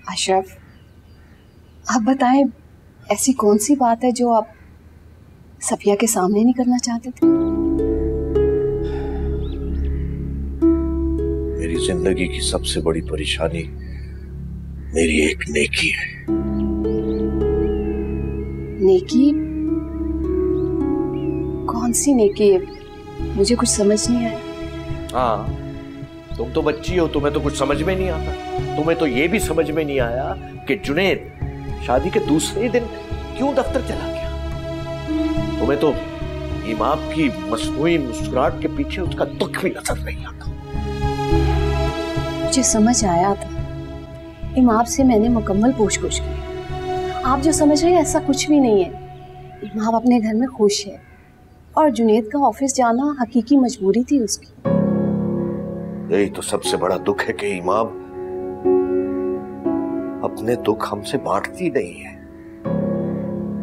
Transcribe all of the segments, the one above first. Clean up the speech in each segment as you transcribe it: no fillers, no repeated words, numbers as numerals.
अशरफ, आप बताएं, ऐसी कौन सी बात है जो आप सफिया के सामने नहीं करना चाहते थे? मेरी जिंदगी की सबसे बड़ी परेशानी मेरी एक नेकी है। नेकी? कौन सी नेकी है? मुझे कुछ समझ नहीं आया। हाँ, तुम तो बच्ची हो, तुम्हें तो कुछ समझ में नहीं आता। तुम्हें तो ये भी समझ में नहीं आया कि जुनैद शादी के दूसरे ही दिन क्यों दफ्तर चला गया। तुम्हें तो इमाम की मसनूई मुस्कुराहट के पीछे उसका दुख भी नजर नहीं आता। मुझे समझ आया था, इमाम से मैंने मुकम्मल पूछ-पूछ की। आप जो समझ रहे हैं ऐसा कुछ भी नहीं है। इमाम अपने घर में खुश है और जुनैद का ऑफिस जाना हकीकी मजबूरी थी उसकी। यही तो सबसे बड़ा दुख है कि इमाम अपने दुख हमसे बांटती नहीं है।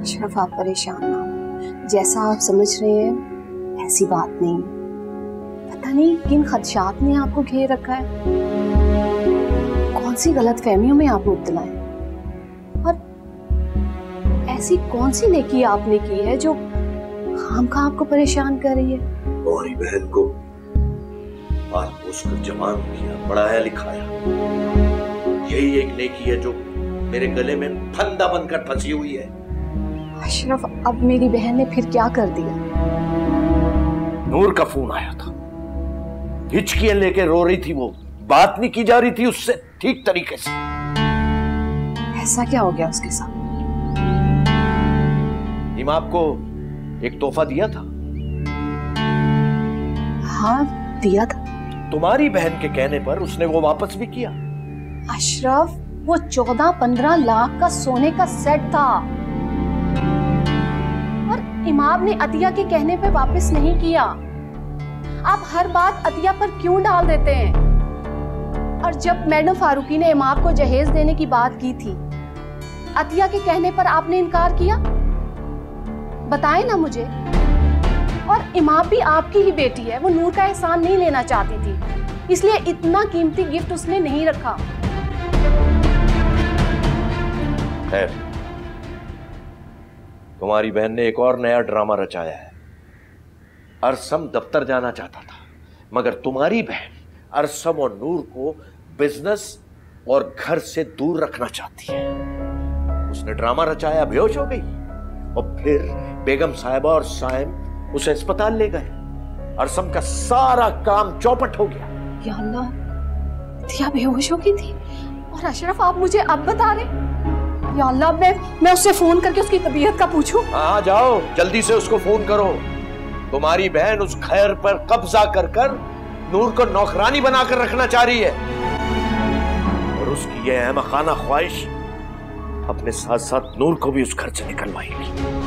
अशरफ, आप परेशान ना हो, जैसा आप समझ रहे हैं ऐसी बात नहीं है। पता नहीं किन खदशात ने आपको घेर रखा है, कौन सी गलतफहमियों में आप मुब्तला हैं, और ऐसी कौन सी नेकी आपने की है जो खामखा आपको परेशान कर रही है। तुम्हारी बहन को आज उसको जवान किया, पढ़ाया लिखाया, यही एक नेकी है जो मेरे गले में फंदा बनकर फंसी हुई है। अशरफ, अब मेरी बहन ने फिर क्या कर दिया? नूर का फोन आया था, हिचकियां लेके रो रही थी, वो बात नहीं की जा रही थी उससे ठीक तरीके से। ऐसा क्या हो गया उसके साथ? इमाम को एक तोहफा दिया था। हाँ, दिया था। तुम्हारी बहन के कहने पर उसने वो वापस भी किया। अशरफ, वो 14-15 लाख का सोने का सेट था और इमाम ने अतिया के कहने पे वापस नहीं किया। आप हर बात अतिया पर क्यों डाल देते हैं? और जब मैडम फारूकी ने इमाम को जहेज देने की बात की थी, अतिया के कहने पर आपने इनकार किया। बताएं ना मुझे। और इमाम भी आपकी ही बेटी है, वो नूर का एहसान नहीं लेना चाहती थी, इसलिए इतना कीमती गिफ्ट उसने नहीं रखा। खैर, तुम्हारी बहन ने एक और नया ड्रामा रचाया है। अरसम दफ्तर जाना चाहता था, मगर तुम्हारी बहन अरसम और नूर को बिजनेस और घर से दूर रखना चाहती है। उसने ड्रामा रचाया, बेहोश हो गई और फिर बेगम साहिबा और साइम उसे अस्पताल ले गए। अरसम का सारा काम चौपट हो गया। या अल्लाह, अतिया बेहोश हो गई थी और अशरफ आप मुझे अब बता रहे? या अल्लाह, मैं उससे फोन करके उसकी तबीयत का पूछूं? हाँ, जाओ जल्दी से उसको फोन करो। तुम्हारी बहन उस खैर पर कब्जा कर नूर को नौकरानी बनाकर रखना चाह रही है और उसकी यह अहमकाना ख्वाहिश अपने साथ साथ नूर को भी उस घर से निकलवाएगी।